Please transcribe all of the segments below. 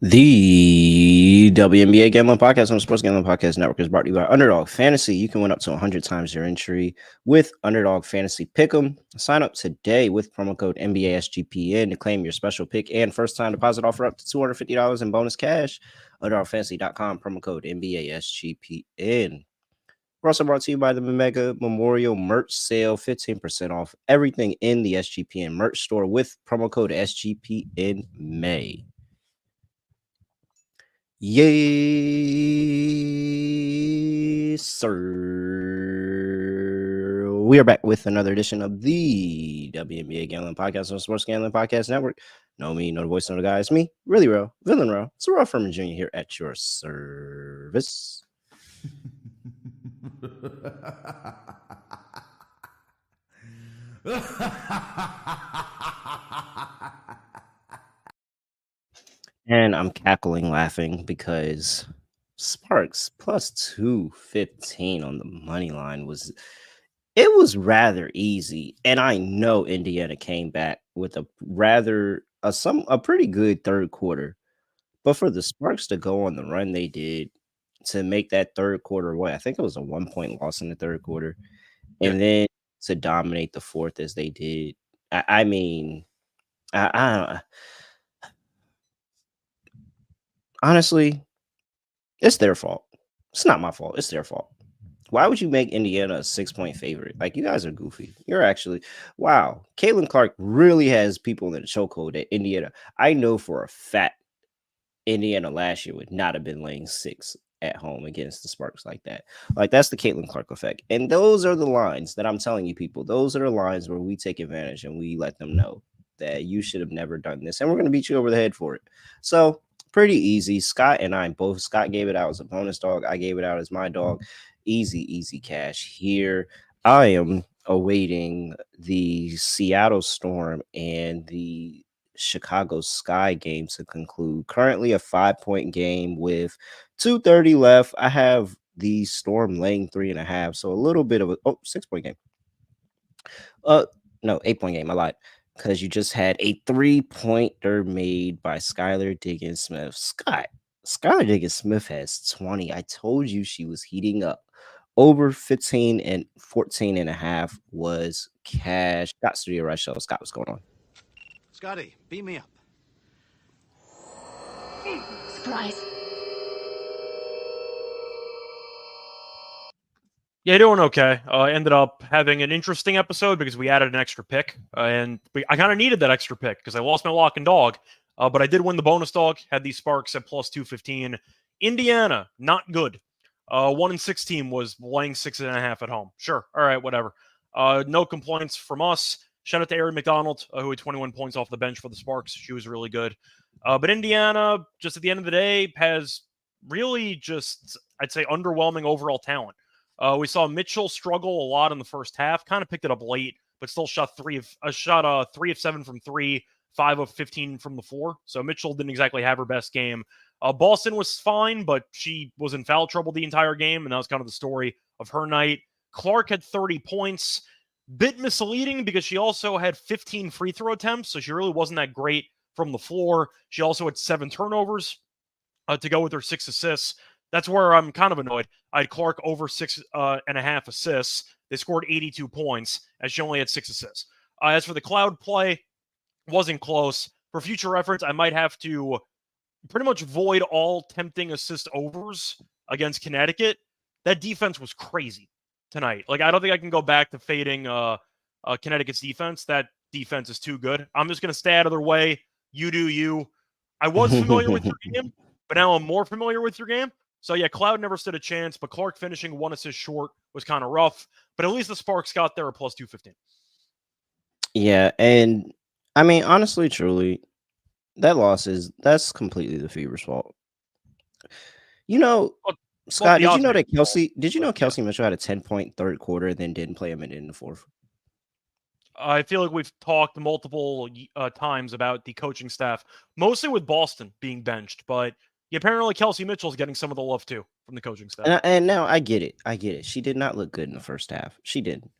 The WNBA Gambling Podcast on the Sports Gambling Podcast Network is brought to you by Underdog Fantasy. You can win up to 100 times your entry with Underdog Fantasy Pick'em. Sign up today with promo code NBA SGPN to claim your special pick and first-time deposit offer up to $250 in bonus cash. UnderdogFantasy.com, promo code NBA SGPN. We're also brought to you by the Mega Memorial Merch Sale, 15% off everything in the SGPN merch store with promo code SGPN May. Yes, sir. We are back with another edition of the WNBA Gambling Podcast on the Sports Gambling Podcast Network. Know me, know the voice, know the guy. It's me, really real, villain real. It's Terrell Furman Jr. here at your service. And I'm cackling laughing because Sparks plus 215 on the money line was rather easy. And I know Indiana came back with a pretty good third quarter. But for the Sparks to go on the run they did to make that third quarter away, I think it was a 1-point loss in the third quarter. And then to dominate the fourth as they did. I mean, honestly, it's their fault. It's not my fault. It's their fault. Why would you make Indiana a 6-point favorite? Like, you guys are goofy. You're actually, wow. Caitlin Clark really has people in the chokehold at Indiana. I know for a fact Indiana last year would not have been laying 6 at home against the Sparks like that. Like, that's the Caitlin Clark effect. And those are the lines that I'm telling you, people. Those are the lines where we take advantage and we let them know that you should have never done this. And we're going to beat you over the head for it. So, pretty easy. Scott and I both. Scott gave it out as a bonus dog. I gave it out as my dog. Easy cash here. I am awaiting the Seattle Storm and the Chicago Sky game to conclude. Currently a 5-point game with 2:30 left. I have the Storm laying 3.5. So a little bit of a 6-point game. No, 8-point game. I lied. Because you just had a 3-pointer made by Skylar Diggins Smith. Skylar Diggins Smith has 20. I told you she was heating up. Over 15 and 14.5 was cash. Scott Studio Reichel. Scott, what's going on? Scotty, beat me up. Surprise. Yeah, doing okay. Ended up having an interesting episode because we added an extra pick, and I kind of needed that extra pick because I lost my lock and dog, but I did win the bonus dog, had these Sparks at plus 215. Indiana, not good. 1-6 team was laying 6.5 at home. Sure. All right, whatever. No complaints from us. Shout out to Erin McDonald, who had 21 points off the bench for the Sparks. She was really good. But Indiana, just at the end of the day, has really just, I'd say, underwhelming overall talent. We saw Mitchell struggle a lot in the first half, kind of picked it up late, but still shot 3 of 7 from 3, 5 of 15 from the floor. So Mitchell didn't exactly have her best game. Boston was fine, but she was in foul trouble the entire game, and that was kind of the story of her night. Clark had 30 points. Bit misleading because she also had 15 free throw attempts, so she really wasn't that great from the floor. She also had 7 turnovers to go with her 6 assists. That's where I'm kind of annoyed. I had Clark over 6.5 assists. They scored 82 points, as she only had 6 assists. As for the Cloud play, wasn't close. For future reference, I might have to pretty much void all tempting assist overs against Connecticut. That defense was crazy tonight. Like, I don't think I can go back to fading Connecticut's defense. That defense is too good. I'm just going to stay out of their way. You do you. I was familiar with your game, but now I'm more familiar with your game. So, yeah, Cloud never stood a chance, but Clark finishing 1 assist short was kind of rough. But at least the Sparks got there at plus 215. Yeah, and I mean, honestly, truly, that's completely the Fever's fault. You know, Scott, the did you odds know makers that Kelsey? fault, Did you but know yeah. Kelsey Mitchell had a 10-point third quarter, and then didn't play a minute in the fourth? I feel like we've talked multiple times about the coaching staff, mostly with Boston being benched, but apparently Kelsey Mitchell's getting some of the love too from the coaching staff. And now I get it. I get it. She did not look good in the first half. She didn't.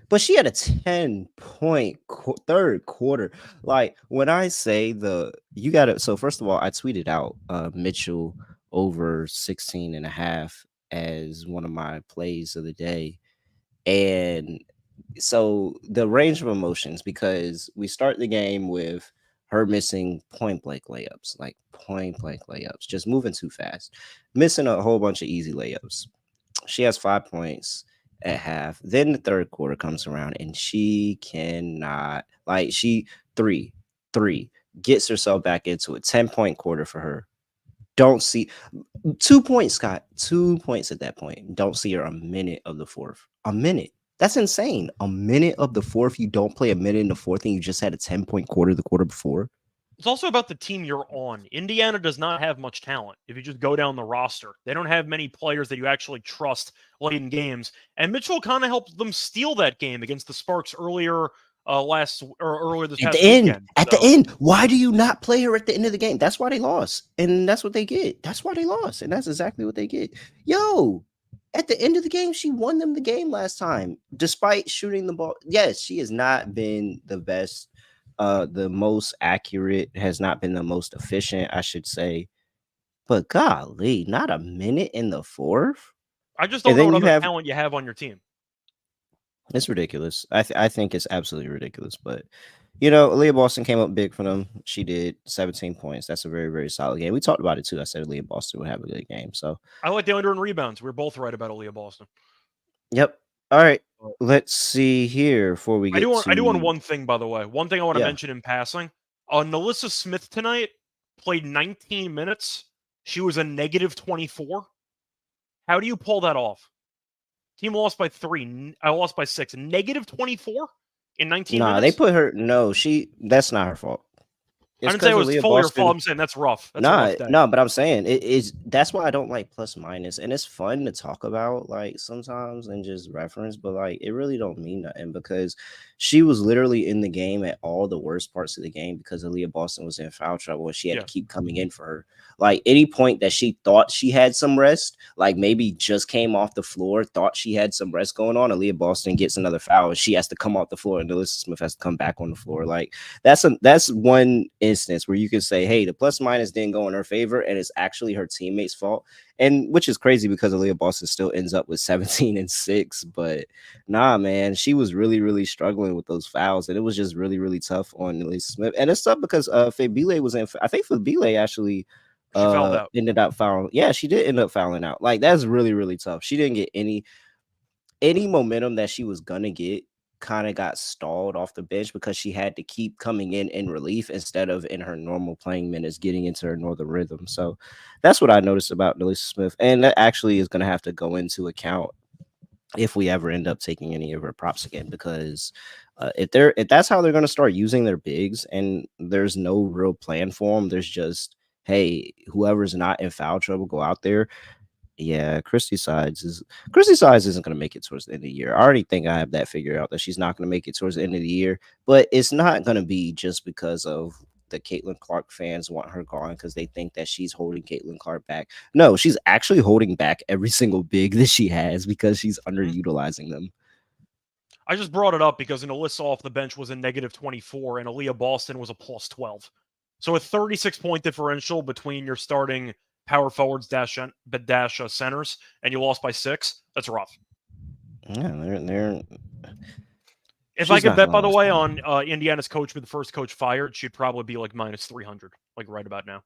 But she had a 10-point third quarter. Like when I say you got to, so first of all, I tweeted out Mitchell over 16 and a half as one of my plays of the day. And so the range of emotions, because we start the game with her missing point blank layups, just moving too fast, missing a whole bunch of easy layups. She has 5 points at half. Then the third quarter comes around and she cannot, she three gets herself back into a 10-point quarter for her. Don't see 2 points, Scott. 2 points at that point. Don't see her a minute of the fourth. A minute. That's insane. A minute of the fourth. You don't play a minute in the fourth, and you just had a 10-point quarter the quarter before. It's also about the team you're on. Indiana does not have much talent. If you just go down the roster, they don't have many players that you actually trust late in games. And Mitchell kind of helped them steal that game against the Sparks earlier this At past the end, weekend. at the end, why do you not play her at the end of the game? That's why they lost, and that's what they get. That's why they lost, and that's exactly what they get. Yo, at the end of the game, she won them the game last time, despite shooting the ball. Yes, she has not been the best, the most accurate, has not been the most efficient, I should say. But golly, not a minute in the fourth. I just And don't know then what you other have talent you have on your team. It's ridiculous. I think it's absolutely ridiculous. But Aaliyah Boston came up big for them. She did 17 points. That's a very, very solid game. We talked about it too. I said Aaliyah Boston would have a good game. So I like the under in rebounds. We're both right about Aaliyah Boston. yep. All right. Let's see here before we get I do want one thing, by the way. One thing I want to mention in passing. Nalissa Smith tonight played 19 minutes. She was a negative 24. How do you pull that off? Team lost by 3. I lost by 6. Negative 24 in 19 minutes? They put her. No, that's not her fault. I didn't say it was fully her fault. I'm saying that's rough. That's a rough day. No, but I'm saying it is. That's why I don't like plus minus, and it's fun to talk about sometimes and just reference, but it really don't mean nothing because she was literally in the game at all the worst parts of the game because Aaliyah Boston was in foul trouble and she had to keep coming in for her. Any point that she thought she had some rest, maybe just came off the floor, thought she had some rest going on, Aaliyah Boston gets another foul and she has to come off the floor and Nalissa Smith has to come back on the floor. That's one instance where you could say, hey, the plus minus didn't go in her favor and it's actually her teammates' fault. And which is crazy because Aaliyah Boston still ends up with 17 and 6. But nah, man, she was really, really struggling with those fouls. And it was just really, really tough on Nalissa Smith. And it's tough because Fabile was in. I think Fabile actually fouled out. Ended up fouling. Yeah, she did end up fouling out. That's really, really tough. She didn't get any momentum that she was gonna get. Kind of got stalled off the bench because she had to keep coming in relief instead of in her normal playing minutes, getting into her northern rhythm. So that's what I noticed about Nalissa Smith, and that actually is going to have to go into account if we ever end up taking any of her props again, because if that's how they're going to start using their bigs and there's no real plan for them, there's just, hey, whoever's not in foul trouble, go out there. Yeah, Christy Sides isn't going to make it towards the end of the year. I already think I have that figured out, that she's not going to make it towards the end of the year, but it's not going to be just because of the Caitlin Clark fans want her gone because they think that she's holding Caitlin Clark back. No, she's actually holding back every single big that she has because she's underutilizing them. I just brought it up because Nalissa off the bench was a negative 24 and Aaliyah Boston was a plus 12. So a 36-point differential between your starting power forwards dash centers, and you lost by 6. That's rough. Yeah, they're. If I could bet, by the way, on Indiana's coach, with the first coach fired, she'd probably be minus 300, right about now.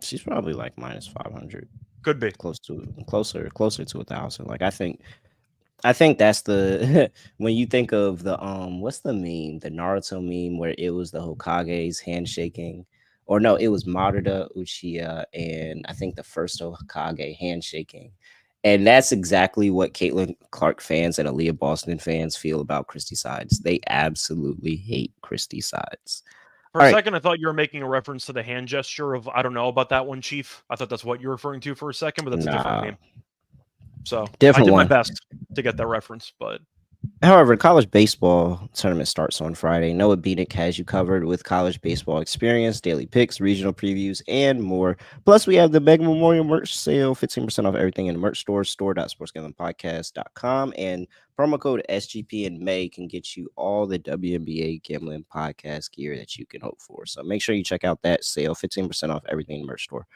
She's probably minus 500. Could be closer to 1,000. I think that's the when you think of the what's the meme, the Naruto meme where it was the Hokage's handshaking. Or no, it was Maruda, Uchiha, and I think the first Hokage handshaking. And that's exactly what Caitlin Clark fans and Aaliyah Boston fans feel about Christy Sides. They absolutely hate Christy Sides. For a second, I thought you were making a reference to the hand gesture of, I don't know about that one, Chief. I thought that's what you're referring to for a second, but that's a different name. So Different I did my one. best to get that reference, but However, college baseball tournament starts on Friday. Noah Beanick has you covered with college baseball experience, daily picks, regional previews, and more. Plus, we have the Mega Memorial merch sale, 15% off everything in the merch store, store.sportsgamblingpodcast.com. And promo code SGP in May can get you all the WNBA Gambling Podcast gear that you can hope for. So make sure you check out that sale, 15% off everything in the merch store.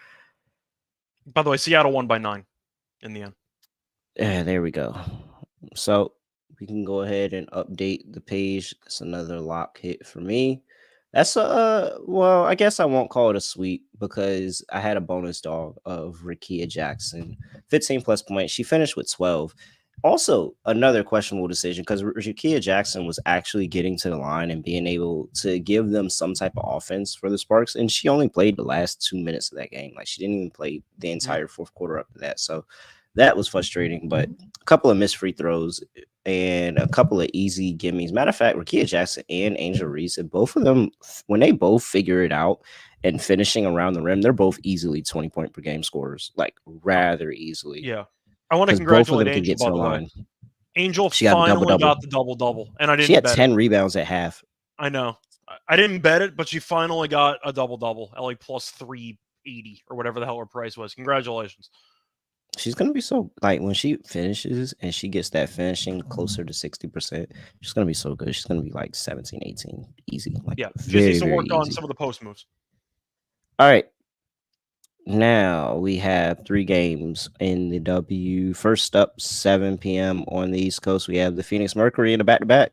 by the way, Seattle won by 9 in the end. Yeah, there we go. So we can go ahead and update the page. That's another lock hit for me. That's well, I guess I won't call it a sweep because I had a bonus dog of Rickea Jackson, 15 plus points. She finished with 12. Also, another questionable decision because Rickea Jackson was actually getting to the line and being able to give them some type of offense for the Sparks, and she only played the last 2 minutes of that game. Like she didn't even play the entire fourth quarter up to that. So that was frustrating, but a couple of missed free throws and a couple of easy gimmies. Matter of fact, Rickea Jackson and Angel Reese, both of them, when they both figure it out and finishing around the rim, they're both easily 20 point per game scorers, like rather easily. Yeah. I want to Because both of congratulate them can Angel, get to by the the way. line. Angel She got a finally double-double. got the double-double, and I didn't She had bet 10 it. rebounds at half. I know. I didn't bet it, but she finally got a double-double at like plus 380 or whatever the hell her price was. Congratulations. She's going to be so, like, when she finishes and she gets that finishing closer to 60%, she's going to be so good. She's going to be like 17, 18, easy. Like, Yeah, she very, needs to very work on easy. some of the post moves. All right. Now we have 3 games in the W. First up, 7 p.m. on the East Coast. We have the Phoenix Mercury in a back-to-back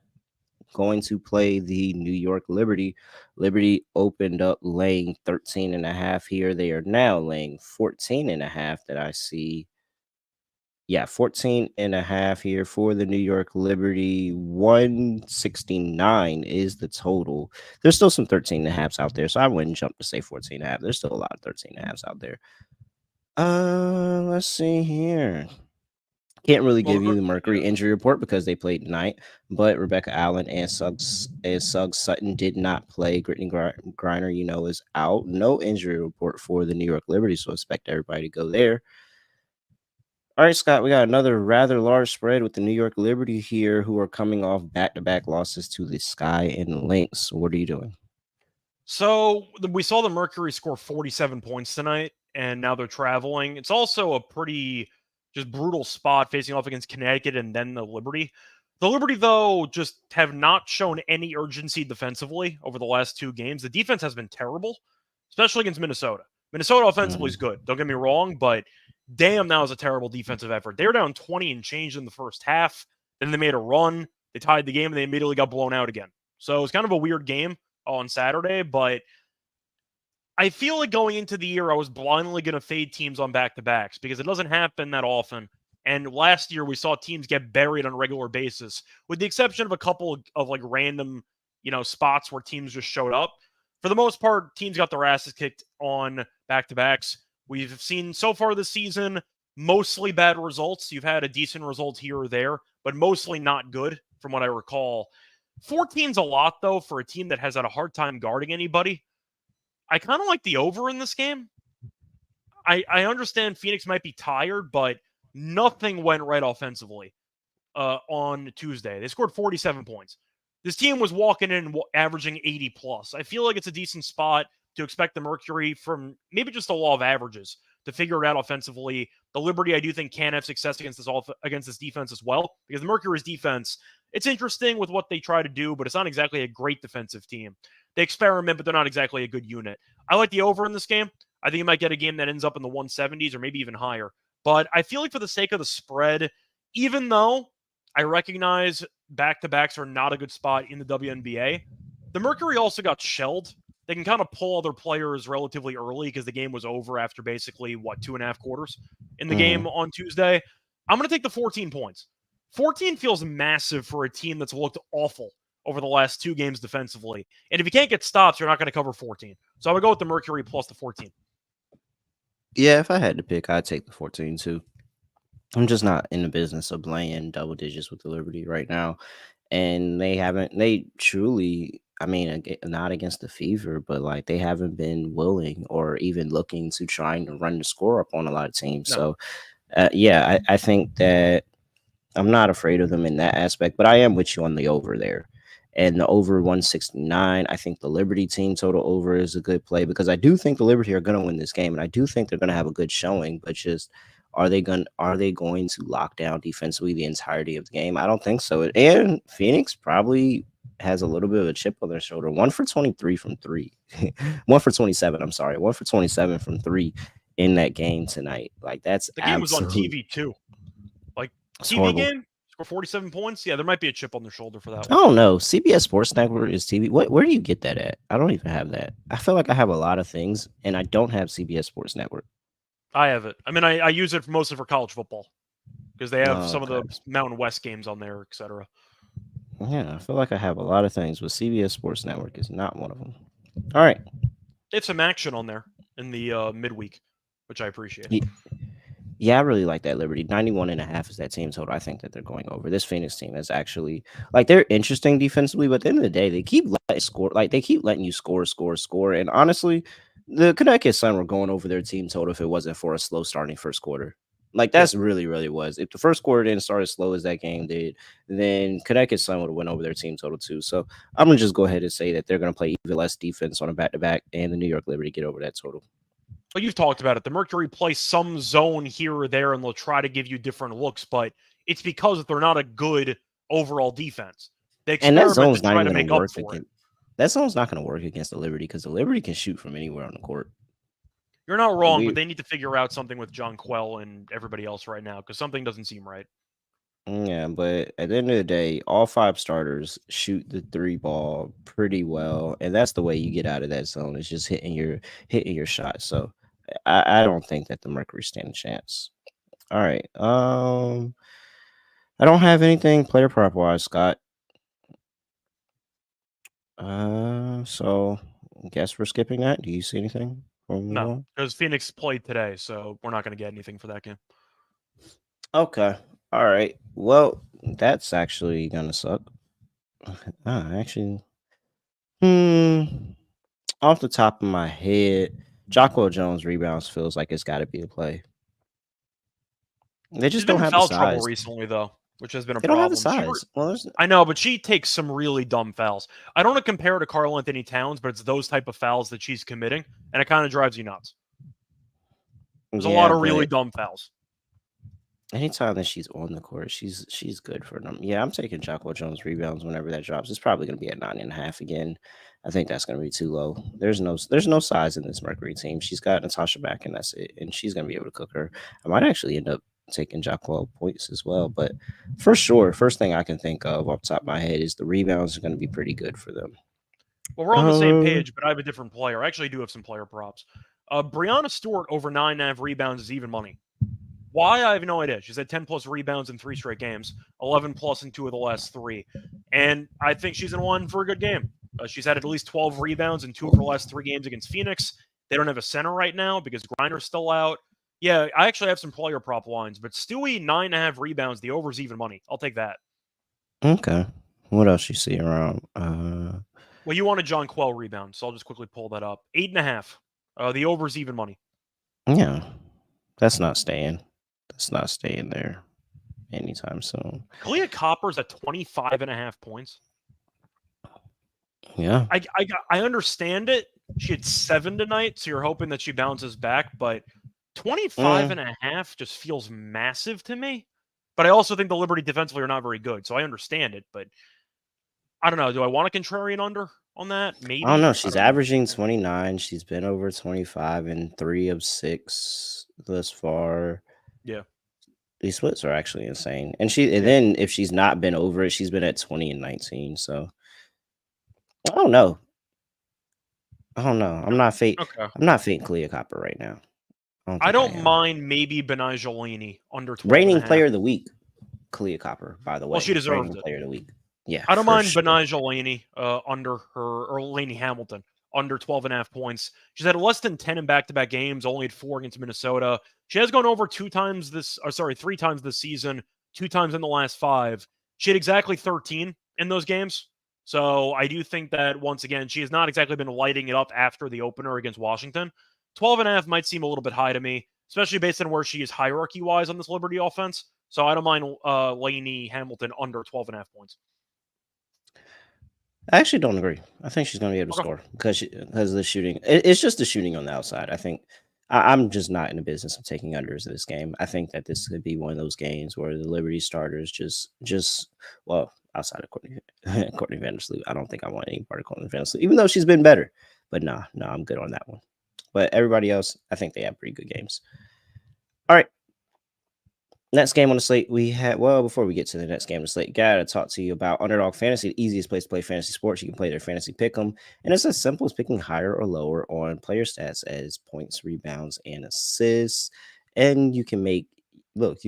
going to play the New York Liberty. Liberty opened up laying 13.5 here. They are now laying 14.5 that I see. Yeah, 14.5 here for the New York Liberty. 169 is the total. There's still some 13.5s out there, so I wouldn't jump to say 14.5. There's still a lot of 13.5s out there. Let's see here. Can't really give you the Mercury injury report because they played tonight, but Rebecca Allen and Suggs Sutton did not play. Brittany Griner, is out. No injury report for the New York Liberty, so expect everybody to go there. All right, Scott, we got another rather large spread with the New York Liberty here, who are coming off back-to-back losses to the Sky and Lynx. What are you doing? So we saw the Mercury score 47 points tonight, and now they're traveling. It's also a pretty just brutal spot facing off against Connecticut and then the Liberty. The Liberty, though, just have not shown any urgency defensively over the last 2 games. The defense has been terrible, especially against Minnesota. Minnesota offensively is good. Don't get me wrong, but damn, that was a terrible defensive effort. They were down 20 and change in the first half. Then they made a run. They tied the game, and they immediately got blown out again. So it was kind of a weird game on Saturday, but I feel like going into the year, I was blindly going to fade teams on back-to-backs because it doesn't happen that often. And last year, we saw teams get buried on a regular basis, with the exception of a couple of like random, spots where teams just showed up. For the most part, teams got their asses kicked on back-to-backs. We've seen so far this season mostly bad results. You've had a decent result here or there, but mostly not good from what I recall. 14's a lot, though, for a team that has had a hard time guarding anybody. I kind of like the over in this game. I understand Phoenix might be tired, but nothing went right offensively on Tuesday. They scored 47 points. This team was walking in averaging 80 plus. I feel like it's a decent spot to expect the Mercury from maybe just the law of averages to figure it out offensively. The Liberty, I do think, can have success against this defense as well, because the Mercury's defense, it's interesting with what they try to do, but it's not exactly a great defensive team. They experiment, but they're not exactly a good unit. I like the over in this game. I think you might get a game that ends up in the 170s or maybe even higher. But I feel like for the sake of the spread, even though I recognize back-to-backs are not a good spot in the WNBA, the Mercury also got shelled. They can kind of pull other players relatively early because the game was over after basically, 2.5 quarters in the game on Tuesday. I'm going to take the 14 points. 14 feels massive for a team that's looked awful over the last 2 games defensively. And if you can't get stops, you're not going to cover 14. So I would go with the Mercury plus the 14. Yeah, if I had to pick, I'd take the 14 too. I'm just not in the business of playing double digits with the Liberty right now. And they truly, not against the Fever, but like they haven't been willing or even looking to trying to run the score up on a lot of teams. No. So Yeah, I think that I'm not afraid of them in that aspect, but I am with you on the over there. And the over 169, I think the Liberty team total over is a good play because I do think the Liberty are going to win this game, and I do think they're going to have a good showing. But just are they going to lock down defensively the entirety of the game? I don't think so. And Phoenix probably has a little bit of a chip on their shoulder. 1 for 23 from three, 1 for 27. I'm sorry, 1 for 27 from three in that game tonight. Like that's The game was on absolute. TV too. Like It's TV horrible. game, score 47 points. Yeah, there might be a chip on their shoulder for that I one. don't know. CBS Sports Network is TV. Where do you get that at? I don't even have that. I feel like I have a lot of things, and I don't have CBS Sports Network. I have it. I mean, I use it mostly for college football because they have some of Okay. the Mountain West games on there, etc. Yeah, I feel like I have a lot of things, but CBS Sports Network is not one of them. All right. It's some action on there in the midweek, which I appreciate. Yeah, I really like that Liberty. 91.5 is that team total. I think that they're going over. This Phoenix team is actually like they're interesting defensively, but at the end of the day, they keep letting score. Like they keep letting you score. And honestly, the Connecticut Sun were going over their team total if it wasn't for a slow starting first quarter. Like that's really was. If the first quarter didn't start as slow as that game did, then Connecticut Sun would have went over their team total too. So I'm gonna just go ahead and say that they're gonna play even less defense on a back-to-back, and the New York Liberty get over that total. Well, you've talked about it. The Mercury play some zone here or there, and they'll try to give you different looks, but it's because they're not a good overall defense. They And that experiment zone's to not try even to going make to up work for it. against. That zone's not going to work against the Liberty because the Liberty can shoot from anywhere on the court. You're not wrong, but they need to figure out something with John Quell and everybody else right now because something doesn't seem right. Yeah, but at the end of the day, all 5 starters shoot the 3 ball pretty well, and that's the way you get out of that zone is just hitting your shot. So I don't think that the Mercury stand a chance. All right, I don't have anything player prop wise, Scott. So I guess we're skipping that. Do you see anything? No, because Phoenix played today, so we're not going to get anything for that game. Okay. All right. Well, that's actually gonna suck. Actually, off the top of my head, Jocko Jones rebounds feels like it's got to be a play. They She's just been don't in have the foul trouble size. recently, though, which has been a They don't have problem. the size. Well, I know, but she takes some really dumb fouls. I don't want to compare her to Karl Anthony Towns, but it's those type of fouls that she's committing, and it kind of drives you nuts. There's a lot of really dumb fouls. Anytime that she's on the court, she's good for them. Yeah, I'm taking Jocko Jones rebounds whenever that drops. It's probably going to be at 9.5 again. I think that's going to be too low. There's no size in this Mercury team. She's got Natasha back, and that's it. And she's going to be able to cook her. I might actually end up taking Jocko points as well. But for sure, first thing I can think of off the top of my head is the rebounds are going to be pretty good for them. Well, we're on the same page, but I have a different player. I actually do have some player props. Brianna Stewart over 9.5 rebounds is even money. Why? I have no idea. She's had 10 plus rebounds in 3 straight games, 11 plus in 2 of the last 3. And I think she's in one for a good game. She's had at least 12 rebounds in 2 of her last 3 games against Phoenix. They don't have a center right now because Griner's still out. Yeah, I actually have some player prop lines, but Stewie, 9.5 rebounds. The over's even money. I'll take that. Okay. What else you see around? Well, you want a John Quell rebound, so I'll just quickly pull that up. 8.5. The over's even money. Yeah. That's not staying. That's not staying there anytime soon. Kalia Copper's at 25.5 points. Yeah. I understand it. She had 7 tonight, so you're hoping that she bounces back, but 25.5 just feels massive to me. But I also think the Liberty defensively are not very good, so I understand it, but I don't know. Do I want a contrarian under on that? Maybe. I don't know. She's averaging 29. She's been over 25 in 3 of 6 thus far. Yeah. These splits are actually insane. And then if she's not been over it, she's been at 20 and 19. So I don't know. I'm not fading Kalia Copper right now. I don't mind maybe Benai Jolini under 12. Reigning player of the week, Kalia Copper, by the way. Well, she deserved it. Player of the week. Yeah. I don't mind Benai Jolini under her, or Lainey Hamilton under 12.5 points. She's had less than 10 in back-to-back games, only had 4 against Minnesota. She has gone over 3 times this season, 2 times in the last 5. She had exactly 13 in those games. So I do think that, once again, she has not exactly been lighting it up after the opener against Washington. 12.5 might seem a little bit high to me. especially based on where she is hierarchy-wise on this Liberty offense. So I don't mind Lainey Hamilton under 12.5 points. I actually don't agree. I think she's going to be able to Okay. score because of the shooting. It's just the shooting on the outside. I think I'm just not in the business of taking unders in this game. I think that this could be one of those games where the Liberty starters just well, outside of Courtney Vandersloot, I don't think I want any part of Courtney Vandersloot, even though she's been better. But no, I'm good on that one. But everybody else, I think they have pretty good games. All right. Next game on the slate, we had, before we get to the next game on the slate, gotta talk to you about Underdog Fantasy, the easiest place to play fantasy sports. You can play their fantasy pick'em, and it's as simple as picking higher or lower on player stats as points, rebounds, and assists. And you can you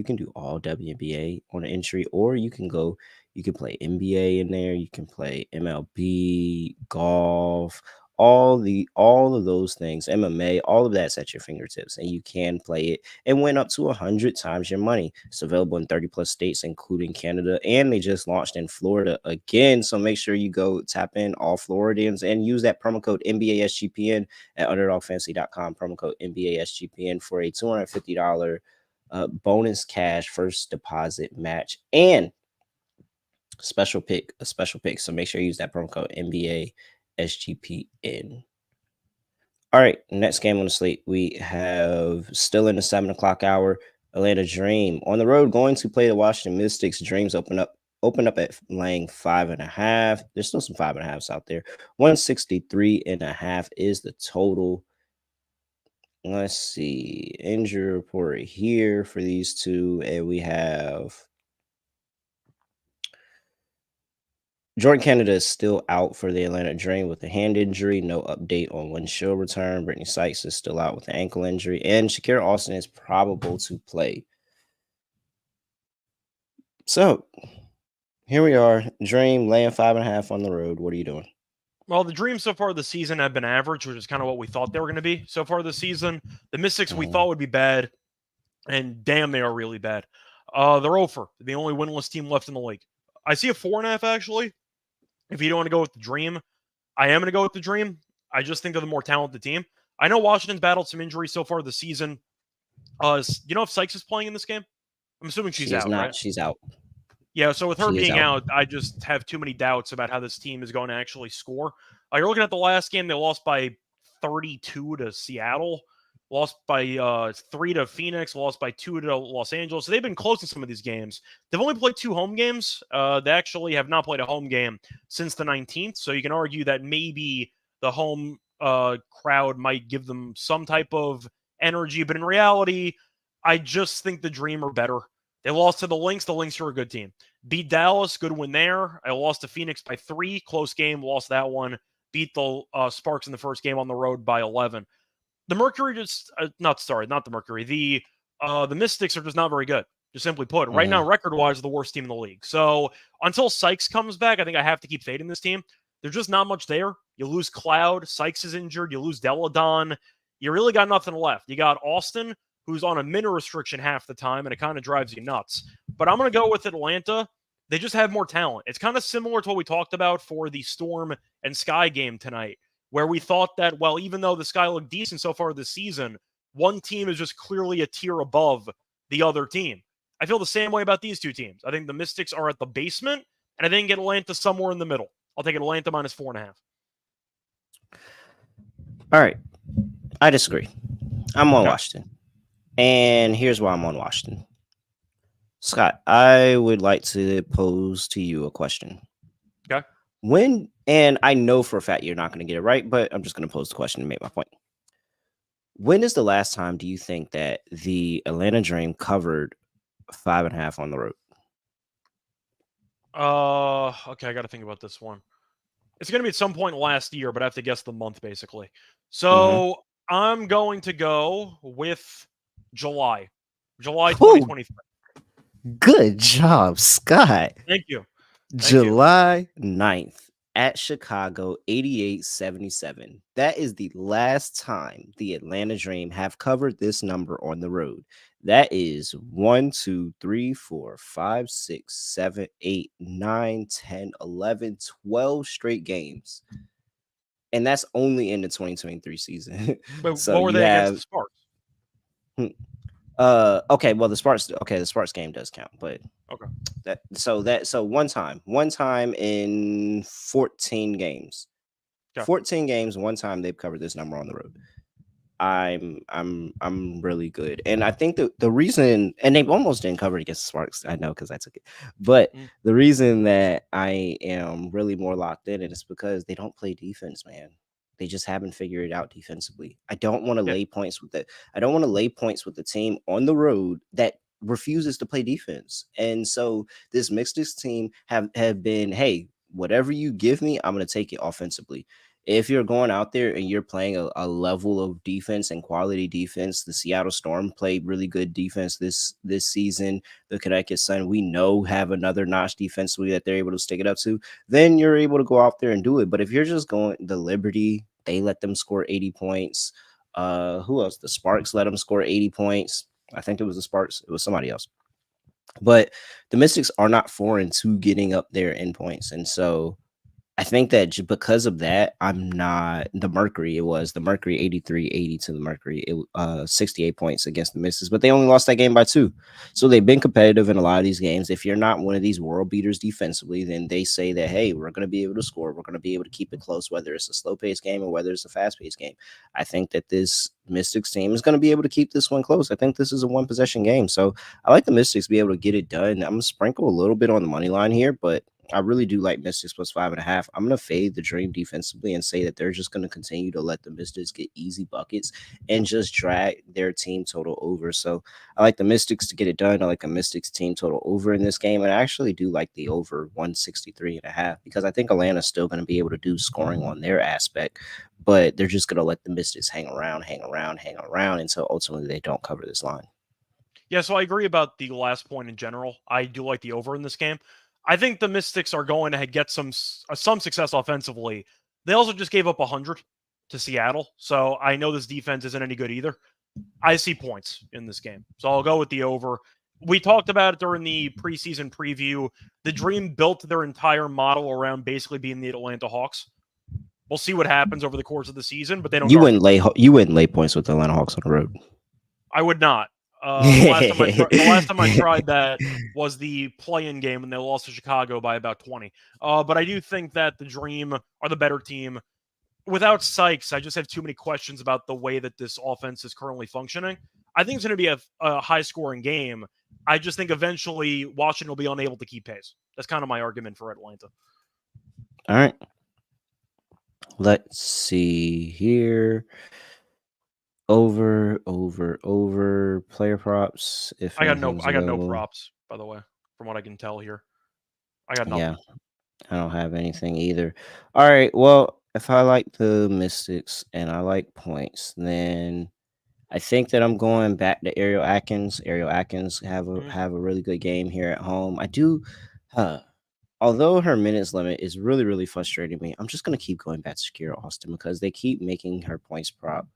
can do all WNBA on an entry, or you can play NBA in there, you can play MLB, golf, all of those things, MMA, all of that's at your fingertips, and you can play it and win up to 100 times your money. It's available in 30 plus states, including Canada, and they just launched in Florida again. So make sure you go tap in all Floridians and use that promo code NBA SGPN at underdogfantasy.com. Promo code NBA SGPN for a $250 bonus cash first deposit match and a special pick. So make sure you use that promo code NBA SGPN. All right, next game on the slate, we have still in the 7 o'clock hour, Atlanta Dream on the road going to play the Washington Mystics. Dreams open up at laying 5.5. There's still some 5.5s out there. 163.5 is the total. Let's see, injury report here for these two, and we have Jordan Canada is still out for the Atlanta Dream with a hand injury. No update on when she'll return. Brittany Sykes is still out with an ankle injury. And Shakira Austin is probable to play. So here we are. Dream laying 5.5 on the road. What are you doing? Well, the Dreams so far this season have been average, which is kind of what we thought they were going to be so far this season. The Mystics we thought would be bad, and damn, they are really bad. They're over. The only winless team left in the league. I see a 4.5, actually. If you don't want to go with the Dream, I am going to go with the Dream. I just think they're the more talented team. I know Washington's battled some injuries so far this season. You know if Sykes is playing in this game? I'm assuming she's out, not. right? She's out. Yeah, so with her She is being out. out, I just have too many doubts about how this team is going to actually score. You're looking at the last game, they lost by 32 to Seattle, lost by 3 to Phoenix, lost by 2 to Los Angeles. So they've been close in some of these games. They've only played 2 home games. They actually have not played a home game since the 19th. So you can argue that maybe the home crowd might give them some type of energy. But in reality, I just think the Dream are better. They lost to the Lynx. The Lynx are a good team. Beat Dallas, good win there. I lost to Phoenix by 3, close game, lost that one. Beat the Sparks in the first game on the road by 11. The Mercury not the Mercury. The Mystics are just not very good, just simply put. Right now, record-wise, the worst team in the league. So until Sykes comes back, I think I have to keep fading this team. There's just not much there. You lose Cloud. Sykes is injured. You lose Deladon. You really got nothing left. You got Austin, who's on a minute restriction half the time, and it kind of drives you nuts. But I'm going to go with Atlanta. They just have more talent. It's kind of similar to what we talked about for the Storm and Sky game tonight, where we thought that, well, even though the Sky looked decent so far this season, one team is just clearly a tier above the other team. I feel the same way about these two teams. I think the Mystics are at the basement, and I think Atlanta somewhere in the middle. I'll take Atlanta minus 4.5. All right. I disagree. I'm on Washington. And here's why I'm on Washington. Scott, I would like to pose to you a question. Okay. And I know for a fact you're not going to get it right, but I'm just going to pose the question to make my point. When is the last time do you think that the Atlanta Dream covered 5.5 on the road? Okay, I got to think about this one. It's going to be at some point last year, but I have to guess the month, basically. So I'm going to go with July 2023. Good job, Scott. Thank you. July 9th at Chicago, 88-77. That is the last time the Atlanta Dream have covered this number on the road. That is 1, 2, 3, 4, 5, 6, 7, 8, 9, 10, 11, 12 straight games. And that's only in the 2023 season. But So what were they against the Sparks? Hmm. Okay, well the Sparks game does count, but Okay. so one time in 14 games. Okay. 14 games, one time they've covered this number on the road. I'm really good. And I think the reason, and they almost didn't cover it against the Sparks, I know because I took it. But Mm. the reason that I am really more locked in is because they don't play defense, man. They just haven't figured it out defensively. I don't want to Yeah. lay points with the I don't want to lay points with the team on the road that refuses to play defense. And so this Mystics team have been, hey, whatever you give me, I'm gonna take it offensively. If you're going out there and you're playing a level of defense and quality defense, the Seattle Storm played really good defense this season. The Connecticut Sun, we know, have another notch defensively that they're able to stick it up to. Then you're able to go out there and do it. But if you're just going the Liberty, they let them score 80 points. Who else? The Sparks let them score 80 points. I think it was the Sparks. It was somebody else. But the Mystics are not foreign to getting up there in points. And so I think that because of that, I'm not the Mercury. It was the Mercury 83-80 to the Mercury. 68 points against the Misses, but they only lost that game by 2. So they've been competitive in a lot of these games. If you're not one of these world beaters defensively, then they say that, hey, we're going to be able to score. We're going to be able to keep it close, whether it's a slow paced game or whether it's a fast paced game. I think that this Mystics team is going to be able to keep this one close. I think this is a one possession game. So I like the Mystics to be able to get it done. I'm going to sprinkle a little bit on the money line here, but I really do like Mystics plus 5.5. I'm going to fade the Dream defensively and say that they're just going to continue to let the Mystics get easy buckets and just drag their team total over. So I like the Mystics to get it done. I like a Mystics team total over in this game. And I actually do like the over 163.5 because I think Atlanta's still going to be able to do scoring on their aspect, but they're just going to let the Mystics hang around until ultimately they don't cover this line. Yeah, so I agree about the last point in general. I do like the over in this game. I think the Mystics are going to get some success offensively. They also just gave up 100 to Seattle, so I know this defense isn't any good either. I see points in this game, so I'll go with the over. We talked about it during the preseason preview. The Dream built their entire model around basically being the Atlanta Hawks. We'll see what happens over the course of the season, but they don't. You wouldn't lay points with the Atlanta Hawks on the road. I would not. The last time I tried that was the play-in game when they lost to Chicago by about 20. But I do think that the Dream are the better team. Without Sykes, I just have too many questions about the way that this offense is currently functioning. I think it's going to be a high-scoring game. I just think eventually Washington will be unable to keep pace. That's kind of my argument for Atlanta. All right. Let's see here. Over player props. If I got no available. props, by the way, from what I can tell here. I got nothing. Yeah, I don't have anything either. All right. Well, if I like the Mystics and I like points, then I think that I'm going back to Ariel Atkins. Ariel Atkins have a really good game here at home. I do. Although her minutes limit is really, really frustrating me, I'm just going to keep going back to Shakira Austin because they keep making her points prop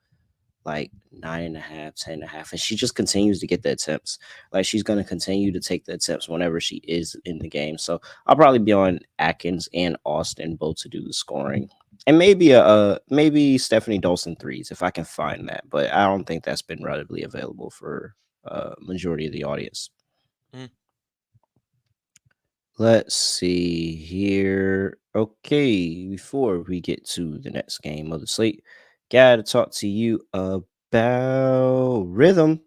like 9.5, 10.5, and she just continues to get the attempts. Like she's going to continue to take the attempts whenever she is in the game. So I'll probably be on Atkins and Austin both to do the scoring, and maybe Stephanie Dolson threes if I can find that. But I don't think that's been readily available for majority of the audience. Let's see here. Okay, before we get to the next game of the slate, gotta talk to you about rhythm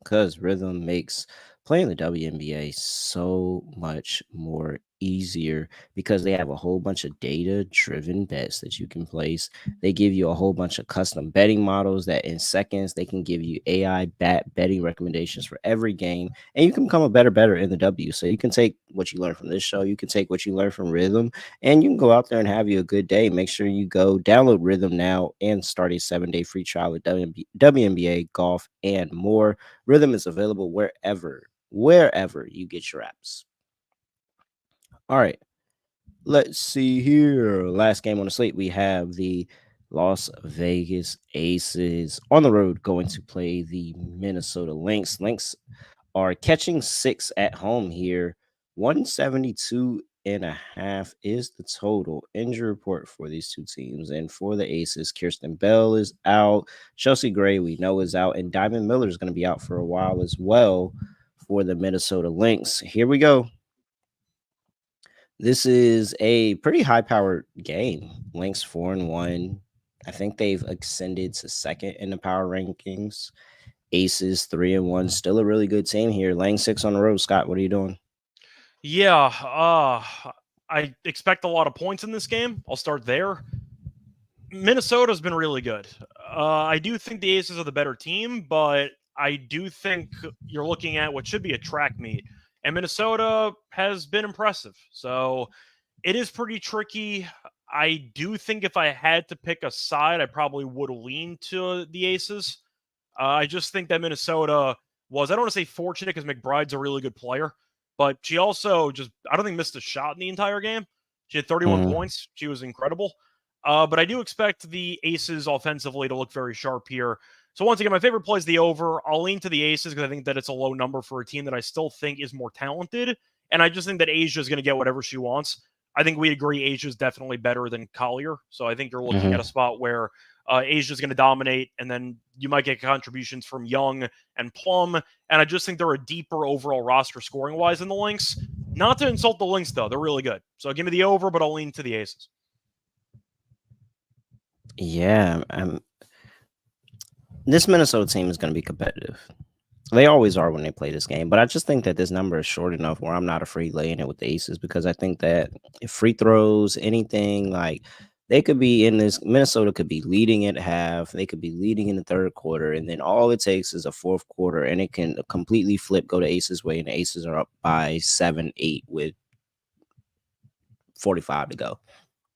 because rhythm makes playing the WNBA so much more easier because they have a whole bunch of data driven bets that you can place. They give you a whole bunch of custom betting models that in seconds they can give you AI betting recommendations for every game, and you can become a better in the W. So you can take what you learn from this show, you can take what you learn from rhythm, and you can go out there and have you a good day. Make sure you go download rhythm now and start a 7-day free trial with WNBA, golf, and more. Rhythm is available wherever you get your apps. All right, let's see here. Last game on the slate, we have the Las Vegas Aces on the road going to play the Minnesota Lynx. Lynx are catching 6 at home here. 172 38.5 is the total. Injury report for these two teams. And for the Aces, Kirsten Bell is out. Chelsea Gray, we know, is out. And Diamond Miller is going to be out for a while as well for the Minnesota Lynx. Here we go. This is a pretty high-powered game. Lynx 4-1. I think they've ascended to second in the power rankings. Aces 3-1. Still a really good team here. Laying 6 on the road. Scott, what are you doing? Yeah, I expect a lot of points in this game. I'll start there. Minnesota's been really good. I do think the Aces are the better team, but I do think you're looking at what should be a track meet, and Minnesota has been impressive. So it is pretty tricky. I do think if I had to pick a side, I probably would lean to the Aces. I just think that Minnesota was, I don't want to say fortunate because McBride's a really good player, but she also just, I don't think missed a shot in the entire game. She had 31 points. She was incredible. But I do expect the Aces offensively to look very sharp here. So once again, my favorite play is the over. I'll lean to the Aces because I think that it's a low number for a team that I still think is more talented. And I just think that Asia is going to get whatever she wants. I think we agree Asia is definitely better than Collier. So I think you're looking at a spot where Asia is going to dominate, and then you might get contributions from Young and Plum. And I just think they're a deeper overall roster scoring-wise than the Lynx. Not to insult the Lynx, though. They're really good. So give me the over, but I'll lean to the Aces. Yeah, this Minnesota team is going to be competitive. They always are when they play this game, but I just think that this number is short enough where I'm not afraid laying it with the Aces, because I think that if free throws, anything, like they could be in this, Minnesota could be leading at half, they could be leading in the third quarter, and then all it takes is a fourth quarter and it can completely flip, go to Aces way, and the Aces are up by 7-8 with 45 to go.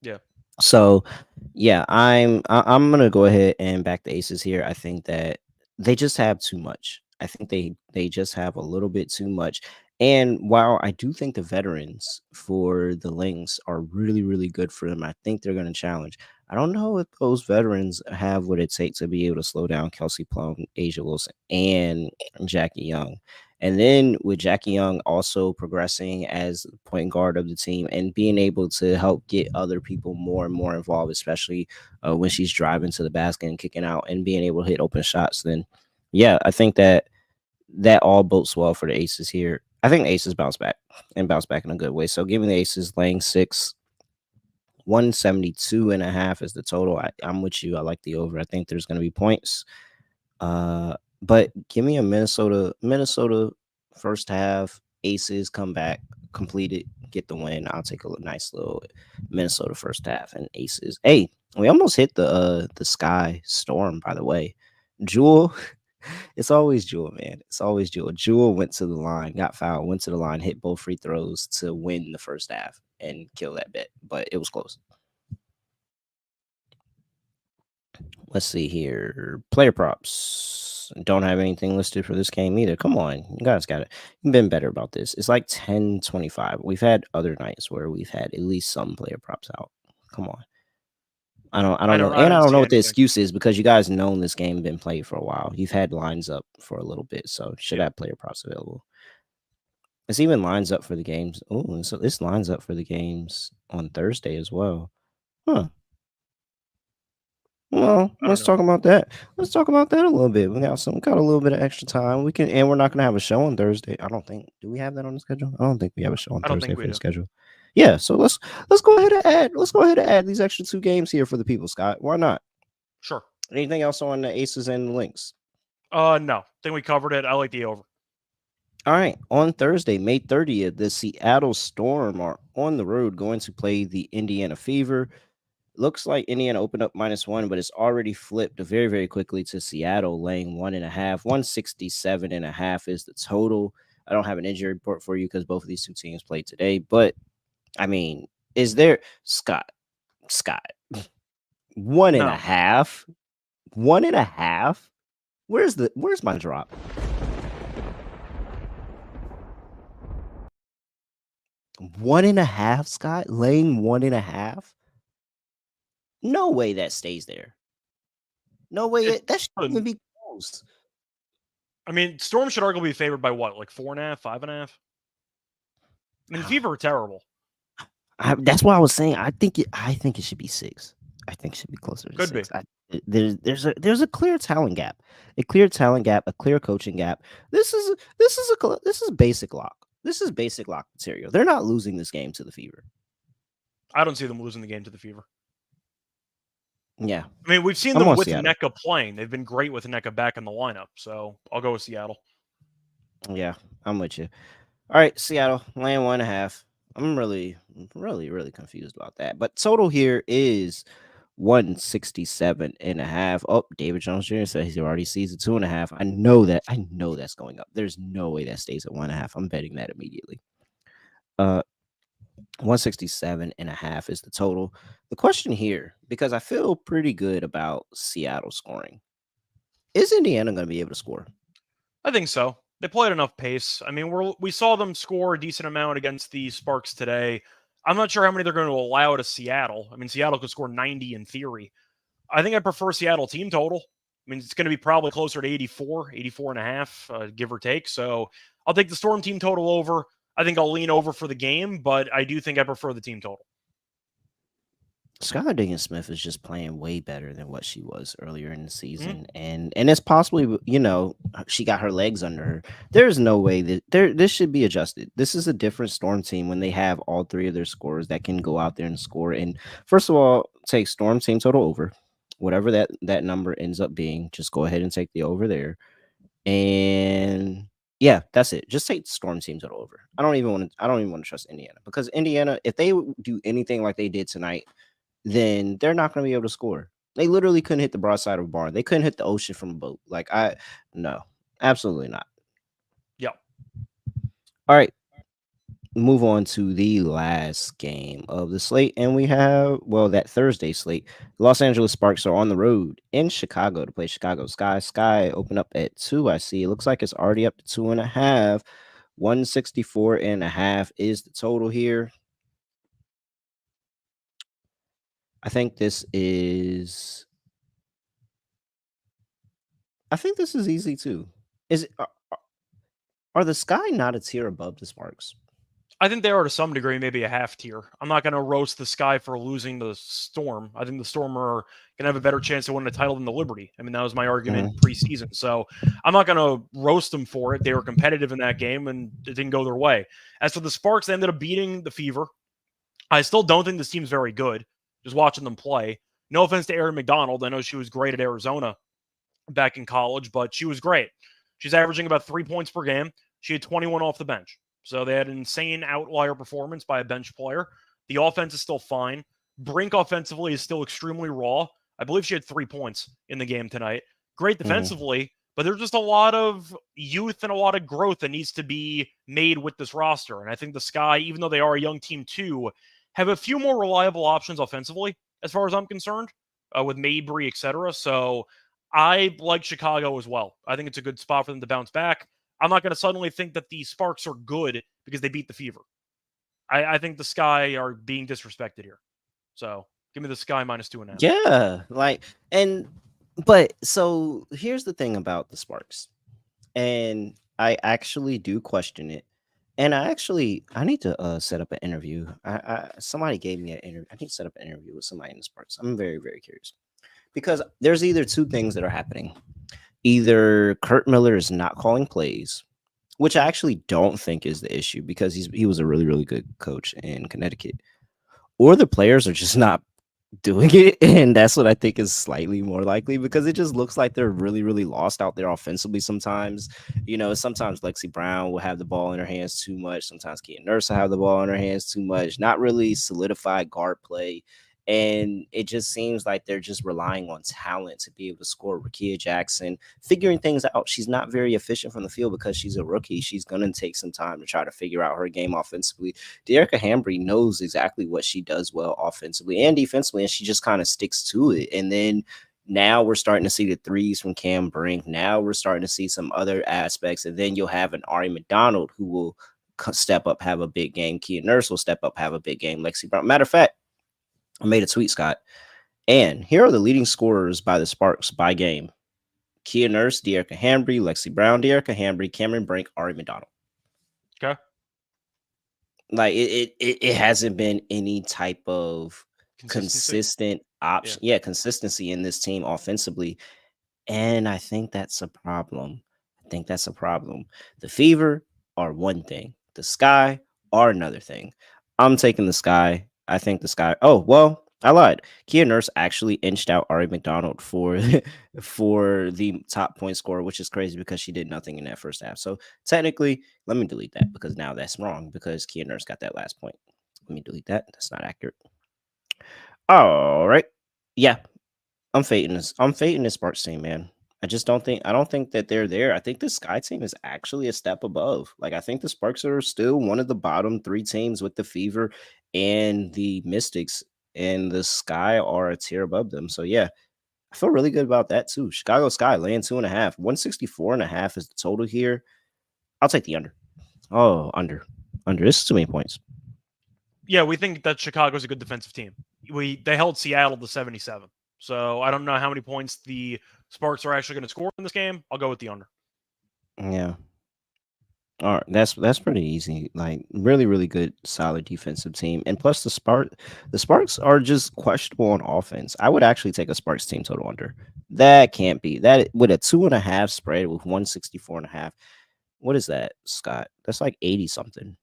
Yeah. So yeah, I'm gonna go ahead and back the Aces here. I think that they just have too much. I think they just have a little bit too much. And while I do think the veterans for the Lynx are really, really good for them, I think they're going to challenge. I don't know if those veterans have what it takes to be able to slow down Kelsey Plum, Asia Wilson, and Jackie Young. And then with Jackie Young also progressing as point guard of the team and being able to help get other people more and more involved, especially when she's driving to the basket and kicking out and being able to hit open shots, then yeah, I think that all bodes well for the Aces here. I think the Aces bounce back in a good way. So giving the Aces laying 6, 172.5 is the total. I'm with you. I like the over. I think there's going to be points. But give me a Minnesota first half. Aces come back, complete it, get the win. I'll take a nice little Minnesota first half and Aces. Hey, we almost hit the Sky Storm, by the way. Jewel. It's always Jewel, man. It's always Jewel. Jewel went to the line, got fouled, went to the line, hit both free throws to win the first half and kill that bet, but it was close. Let's see here. Player props. Don't have anything listed for this game either. Come on. You guys got it. You've been better about this. It's like 10-25. We've had other nights where we've had at least some player props out. Come on. I don't know. And I don't know what the excuse is, because you guys know this game been played for a while. You've had lines up for a little bit, so should have player props available. This even lines up for the games. Oh, so this lines up for the games on Thursday as well. Huh. Well, let's talk about that. Let's talk about that a little bit. We got a little bit of extra time. And we're not gonna have a show on Thursday. I don't think. Do we have that on the schedule? I don't think we have a show on Thursday for the schedule. Yeah, so let's go ahead and add these extra 2 games here for the people, Scott. Why not? Sure. Anything else on the Aces and the Lynx? No. I think we covered it. I like the over. All right. On Thursday, May 30th, the Seattle Storm are on the road going to play the Indiana Fever. Looks like Indiana opened up -1, but it's already flipped very, very quickly to Seattle laying 1.5. 167.5 is the total. I don't have an injury report for you because both of these two teams played today, but I mean, is there Scott 1.5? 1.5? Where's my drop? One and a half, Scott? Laying 1.5? No way that stays there. No way that shouldn't even be close. I mean, Storm should arguably be favored by what, like 4.5, 5.5? I mean, Fever are terrible. That's why I was saying I think it should be 6. I think it should be closer to Could be. 6. There's a clear talent gap, a clear coaching gap. This is basic lock. This is basic lock material. They're not losing this game to the Fever. I don't see them losing the game to the Fever. Yeah, I mean, we've seen I'm them on with Seattle. NECA playing. They've been great with NECA back in the lineup. So I'll go with Seattle. Yeah, I'm with you. All right, Seattle laying 1.5. I'm really confused about that. But total here is 167.5. Oh, David Jones Jr. says he already sees a 2.5. I know that's going up. There's no way that stays at 1.5. I'm betting that immediately. 167.5 is the total. The question here, because I feel pretty good about Seattle scoring, is Indiana going to be able to score? I think so. They played enough pace. I mean, we saw them score a decent amount against the Sparks today. I'm not sure how many they're going to allow to Seattle. I mean, Seattle could score 90 in theory. I think I prefer Seattle team total. I mean, it's going to be probably closer to 84 and a half, give or take. So I'll take the Storm team total over. I think I'll lean over for the game, but I do think I prefer the team total. Skylar Diggins-Smith is just playing way better than what she was earlier in the season, and it's possibly she got her legs under her. There's no way that this should be adjusted. This is a different Storm team when they have all 3 of their scorers that can go out there and score. And first of all, take Storm team total over, whatever that number ends up being. Just go ahead and take the over there, and yeah, that's it. Just take Storm team total over. I don't even want to trust Indiana, because Indiana, if they do anything like they did tonight, then they're not going to be able to score. They literally couldn't hit the broadside of a barn. They couldn't hit the ocean from a boat. No, absolutely not. Yeah. All right. Move on to the last game of the slate. And we have, that Thursday slate. Los Angeles Sparks are on the road in Chicago to play Chicago Sky. Sky open up at 2. I see. It looks like it's already up to 2.5. 164.5 is the total here. I think this is easy too. Are the Sky not a tier above the Sparks? I think they are to some degree, maybe a half tier. I'm not going to roast the Sky for losing the Storm. I think the Storm are going to have a better chance to win the title than the Liberty. I mean, that was my argument preseason. So I'm not going to roast them for it. They were competitive in that game, and it didn't go their way. As for the Sparks, they ended up beating the Fever. I still don't think this team's very good, just watching them play. No offense to Erin McDonald. I know she was great at Arizona back in college, but she was great. She's averaging about 3 points per game. She had 21 off the bench. So they had an insane outlier performance by a bench player. The offense is still fine. Brink offensively is still extremely raw. I believe she had 3 points in the game tonight. Great defensively, but there's just a lot of youth and a lot of growth that needs to be made with this roster. And I think the Sky, even though they are a young team too, have a few more reliable options offensively, as far as I'm concerned, with Mabry, etc. So I like Chicago as well. I think it's a good spot for them to bounce back. I'm not going to suddenly think that the Sparks are good because they beat the Fever. I think the Sky are being disrespected here. So give me the Sky -2.5. Yeah, but so here's the thing about the Sparks, and I actually do question it. And I need to set up an interview. Somebody gave me an interview. I need to set up an interview with somebody in the Sparks. I'm very, very curious, because there's either 2 things that are happening. Either Kurt Miller is not calling plays, which I actually don't think is the issue, because he was a really, really good coach in Connecticut, or the players are just not doing it. And that's what I think is slightly more likely, because it just looks like they're really, really lost out there offensively sometimes. Sometimes Lexi Brown will have the ball in her hands too much. Sometimes Kia Nurse will have the ball in her hands too much. Not really solidified guard play. And it just seems like they're just relying on talent to be able to score. Rakia Jackson figuring things out. She's not very efficient from the field because she's a rookie. She's going to take some time to try to figure out her game offensively. Dearica Hambry knows exactly what she does well offensively and defensively, and she just kind of sticks to it. And then now we're starting to see the threes from Cam Brink. Now we're starting to see some other aspects. And then you'll have an Ari McDonald who will step up, have a big game. Kia Nurse will step up, have a big game. Lexi Brown. Matter of fact, I made a tweet, Scott, and here are the leading scorers by the Sparks by game: Kia Nurse, Dearica Hambry, Lexi Brown, Dearica Hambry, Cameron Brink, Ari McDonald. Okay. Like it hasn't been any type of Consistency. consistent Yeah. option. Yeah, consistency in this team offensively. And I think that's a problem. I think that's a problem. The Fever are one thing, the Sky are another thing. I'm taking the Sky. I think the Sky. Oh, well, I lied. Kia Nurse actually inched out Ari McDonald for for the top point scorer, which is crazy because she did nothing in that first half. So technically, let me delete that because now that's wrong because Kia Nurse got that last point. Let me delete that. That's not accurate. All right. Yeah, I'm fading this. I'm fading this Sparks team, man. I don't think that they're there. I think the Sky team is actually a step above. Like I think the Sparks are still one of the bottom three teams with the Fever and the Mystics, and the Sky are a tier above them. So yeah, I feel really good about that too. Chicago Sky laying 2.5. 164.5 is the total here. I'll take the under. Oh, under. Under. This is too many points. Yeah, we think that Chicago's a good defensive team. They held Seattle to 77. So I don't know how many points the Sparks are actually going to score in this game. I'll go with the under. Yeah. All right, that's pretty easy. Like really, really good, solid defensive team, and plus the Sparks are just questionable on offense. I would actually take a Sparks team total under. That can't be that with a 2.5 spread with 164.5. What is that, Scott? That's like 80 something.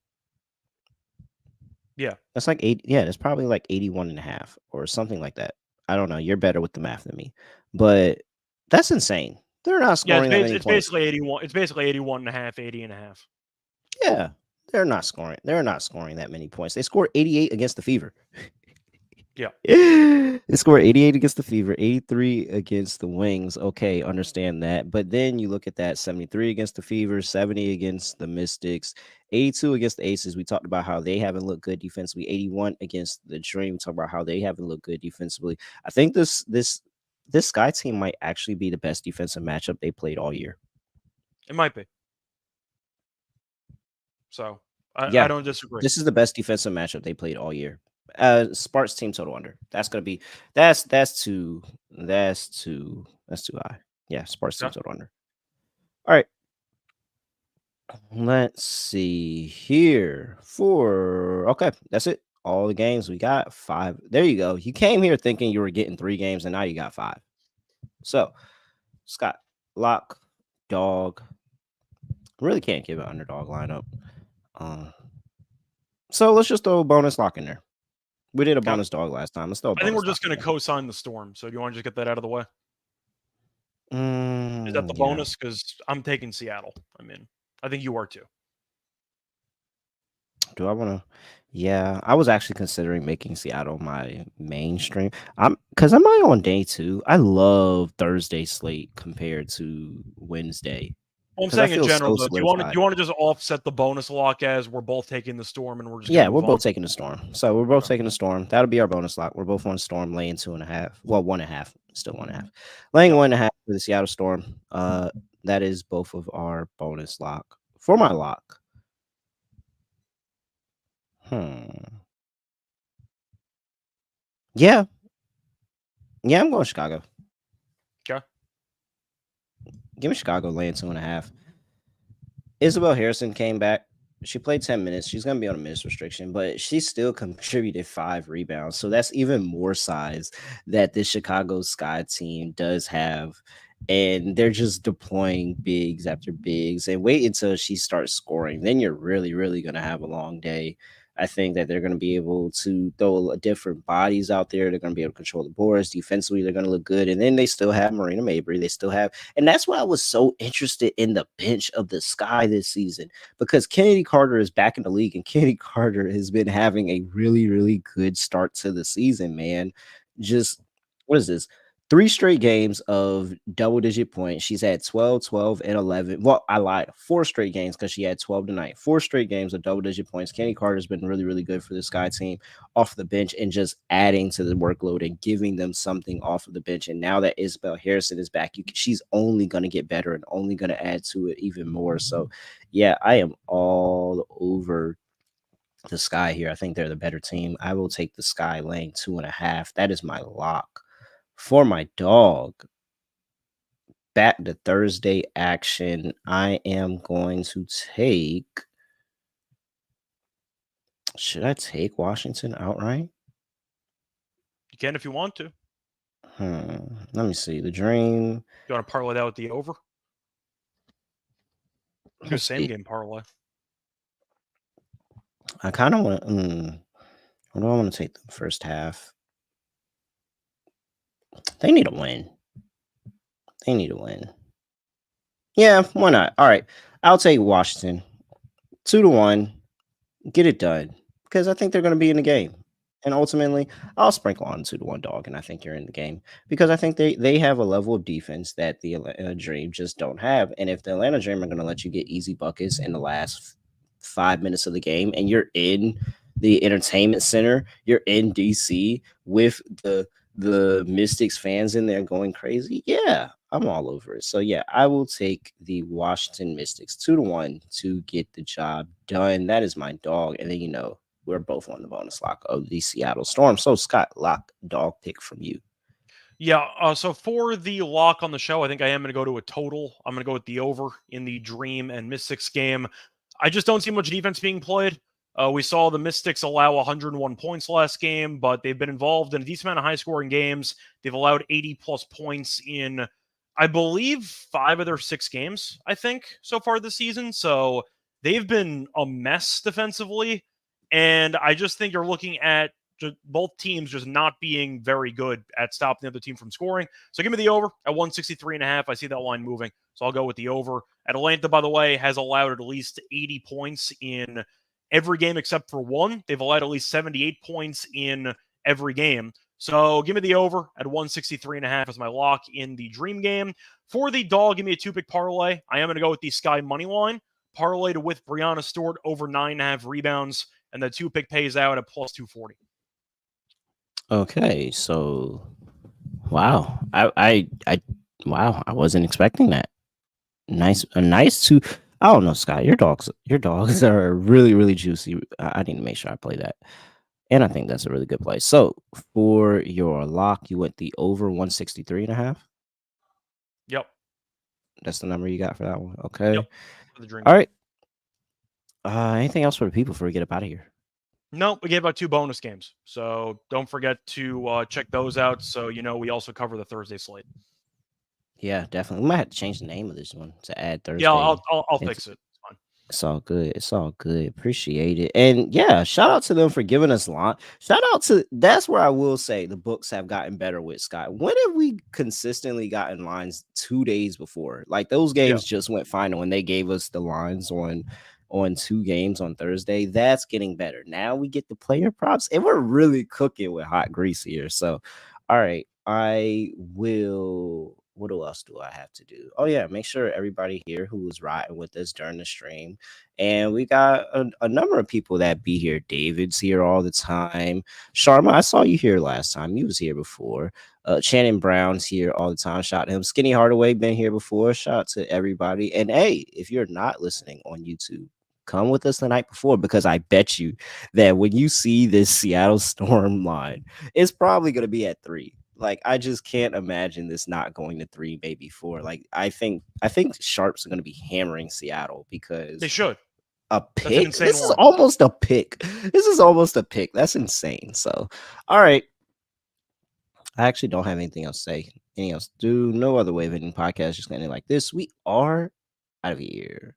Yeah. That's like 8. Yeah, that's probably like 81.5 or something like that. I don't know. You're better with the math than me, but that's insane. They're not Yeah, scoring that many it's points. basically 81. It's basically 81 and a half, 80 and a half. Yeah, they're not scoring. They're not scoring that many points. They scored 88 against the Fever. Yeah. They scored 88 against the Fever, 83 against the Wings. Okay, understand that. But then you look at that 73 against the Fever, 70 against the Mystics, 82 against the Aces. We talked about how they haven't looked good defensively. 81 against the Dream. We talked about how they haven't looked good defensively. I think this Sky team might actually be the best defensive matchup they played all year. It might be. So I Yeah, don't disagree. this is the best defensive matchup they played all year. Sparks team total under. That's gonna be that's too high. Yeah, Sparks team Okay. total under. All right, let's see here. Okay, that's it. All the games we got 5. There you go. You came here thinking you were getting 3 games, and now you got 5. So Scott, lock, dog. Really can't give an underdog lineup. Um, so let's just throw a bonus lock in there. We did a Okay. bonus dog last time. Let's throw a I think we're bonus lock just in going to co-sign the Storm. So do you want to just get that out of the way? there. Is that the Yeah. bonus? Because I'm taking Seattle. I mean, I think you are too. Do I want to? Yeah, I was actually considering making Seattle my mainstream. Because I'm on day 2. I love Thursday slate compared to Wednesday Well, I'm because I saying in feel general, so though, do solidified. you want to just offset the bonus lock as we're both taking the Storm and we're just going Yeah, to we're move on? both taking the storm. So we're both Okay. taking the storm. That'll be our bonus lock. We're both on storm laying 2.5. Well, 1.5. Still 1.5. Laying Yep. 1.5 for the Seattle Storm. That is both of our bonus lock. For my lock. Yeah. Yeah, I'm going Chicago. Okay. Give me Chicago laying 2.5. Isabel Harrison came back. She played 10 minutes. She's going to be on a minutes restriction, but she still contributed 5 rebounds. So that's even more size that the Chicago Sky team does have. And they're just deploying bigs after bigs. And wait until she starts scoring. Then you're really, really going to have a long day. I think that they're going to be able to throw different bodies out there. They're going to be able to control the boards. Defensively, they're going to look good. And then they still have Marina Mabry. They still have, and that's why I was so interested in the bench of the Sky this season, because Kennedy Carter is back in the league, and Kennedy Carter has been having a really, really good start to the season, man. Just what is this? 3 straight games of double-digit points. She's had 12, 12, and 11. Well, I lied. 4 straight games because she had 12 tonight. 4 straight games of double-digit points. Kenny Carter's been really, really good for this Sky team off the bench and just adding to the workload and giving them something off of the bench. And now that Isabel Harrison is back, she's only going to get better and only going to add to it even more. So, yeah, I am all over the Sky here. I think they're the better team. I will take the Sky laying 2.5. That is my lock. For my dog, back to Thursday action, I am going to take Should I take Washington outright? You can if you want to. Let me see. The Dream. You want to parlay that with the over? Do a Let's same see. game parlay. I kind of want to. What do I want to take the first half? They need a win. They need a win. Yeah, why not? All right. I'll take Washington. 2-1. Get it done. Because I think they're going to be in the game. And ultimately, I'll sprinkle on 2-1 dog, and I think you're in the game. Because I think they have a level of defense that the Atlanta Dream just don't have. And if the Atlanta Dream are going to let you get easy buckets in the last 5 minutes of the game, and you're in the entertainment center, you're in DC with the Mystics fans in there going crazy, yeah, I'm all over it. So yeah, I will take the Washington Mystics 2-1 to get the job done. That is my dog. And then we're both on the bonus lock of the Seattle Storm. So Scott, lock dog pick from you. Yeah, so for the lock on the show, I think I am going to go to a total. I'm going to go with the over in the Dream and Mystics game. I just don't see much defense being played. We saw the Mystics allow 101 points last game, but they've been involved in a decent amount of high-scoring games. They've allowed 80-plus points in, I believe, 5 of their 6 games, I think, so far this season. So they've been a mess defensively, and I just think you're looking at both teams just not being very good at stopping the other team from scoring. So give me the over at 163.5. I see that line moving, so I'll go with the over. Atlanta, by the way, has allowed at least 80 points in every game except for one. They've allowed at least 78 points in every game. So give me the over at 163.5 as my lock in the Dream game. For the dog, give me a 2-pick parlay. I am going to go with the Sky money line. Parlayed with Brianna Stewart over 9.5 rebounds, and the 2-pick pays out at plus 240. Okay, so wow. I wasn't expecting that. A nice two. I don't know, Scott. Your dogs are really, really juicy. I need to make sure I play that. And I think that's a really good play. So for your lock, you went the over 163.5. Yep. That's the number you got for that one. Okay. Yep. For the Dream All game. right. Anything else for the people before we get up out of here? No, we gave out 2 bonus games. So don't forget to check those out. So, we also cover the Thursday slate. Yeah, definitely. We might have to change the name of this one to add Thursday. Yeah, I'll fix it. It's fine. It's all good. It's all good. Appreciate it. And yeah, shout out to them for giving us line. That's where I will say the books have gotten better with Scott. When have we consistently gotten lines 2 days before? Like those games just went final when they gave us the lines on 2 games on Thursday. That's getting better. Now we get the player props, and we're really cooking with hot grease here. So, all right, I will. What else do I have to do? Oh yeah, make sure everybody here who was riding with us during the stream, and we got a number of people that be here. David's here all the time. Sharma, I saw you here last time. You was here before. Shannon Brown's here all the time. Shout out to him. Skinny Hardaway been here before. Shout out to everybody. And hey, if you're not listening on YouTube, come with us the night before, because I bet you that when you see this Seattle Storm line, it's probably going to be at 3. Like, I just can't imagine this not going to 3, maybe 4. Like, I think Sharps are going to be hammering Seattle because they should. A pick. That's an insane This line. is almost a pick. This is almost a pick. That's insane. So, all right. I actually don't have anything else to say. Anything else to do? No other way of ending podcast. Just ending like this. We are out of here.